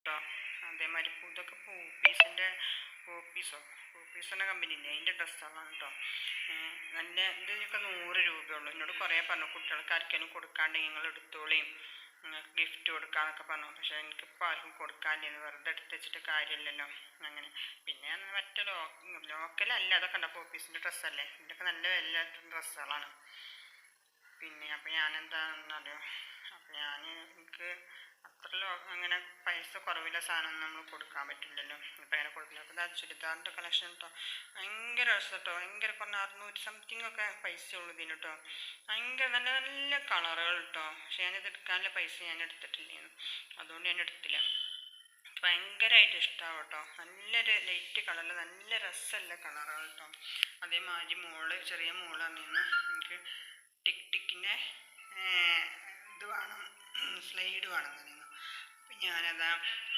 കേട്ടോ. അതേമാതിരി ഇതൊക്കെ പോപ്പീസിൻ്റെ പോപ്പീസ് എന്ന കമ്പനി ഇല്ലേ, അതിൻ്റെ ഡ്രസ്സുകളാണ് കേട്ടോ. നല്ല ഇതിനൊക്കെ 100 രൂപയുള്ളൂ. എന്നോട് കുറേ പറഞ്ഞു കുട്ടികൾക്ക് ആർക്കെങ്കിലും കൊടുക്കാണ്ടെങ്കിൽ നിങ്ങൾ എടുത്തോളിയും, നിങ്ങൾക്ക് ഗിഫ്റ്റ് കൊടുക്കാന്നൊക്കെ പറഞ്ഞു. പക്ഷേ എനിക്കിപ്പോൾ ആർക്കും കൊടുക്കാനില്ലെന്ന്, വെറുതെ എടുത്ത് വെച്ചിട്ട് കാര്യമില്ലല്ലോ അങ്ങനെ. പിന്നെ മറ്റേ ലോക്കലല്ല, അതൊക്കെ ഉണ്ടോ പോപ്പീസിൻ്റെ ഡ്രസ്സല്ലേ, ഇതൊക്കെ നല്ല വില ഡ്രസ്സുകളാണ്. പിന്നെ അപ്പോൾ ഞാനെന്താണെന്നറിയോ, അപ്പോൾ എനിക്ക് അത്ര അങ്ങനെ പൈസ കുറവില്ല സാധനം നമ്മൾ കൊടുക്കാൻ പറ്റില്ലല്ലോ. ഇപ്പം അങ്ങനെ കൊടുക്കില്ല. അപ്പോൾ ഇതാ ചുരിദാറിൻ്റെ കളക്ഷൻ കേട്ടോ, ഭയങ്കര രസം കേട്ടോ. ഭയങ്കര കുറഞ്ഞ 600 സംതിങ് ഒക്കെ പൈസ ഉള്ളൂ ഇതിന് കേട്ടോ. ഭയങ്കര നല്ല നല്ല കളറുകൾ കേട്ടോ. പക്ഷേ ഞാനിത് എടുക്കാനുള്ള പൈസ ഞാൻ എടുത്തിട്ടില്ലേന്നു, അതുകൊണ്ട് ഞാൻ എടുത്തില്ല. ഭയങ്കരമായിട്ട് ഇഷ്ടമാവും കേട്ടോ. നല്ലൊരു ലൈറ്റ് കളറിൽ നല്ല രസമല്ല കളറുകൾ കേട്ടോ. അതേമാതിരി ചെറിയ മോളാണ് നിന്ന് എനിക്ക് ടിക്കിൻ്റെ ഇത് വേണം, സ്ലൈഡ് വേണം. അപ്പം ഞാനതാ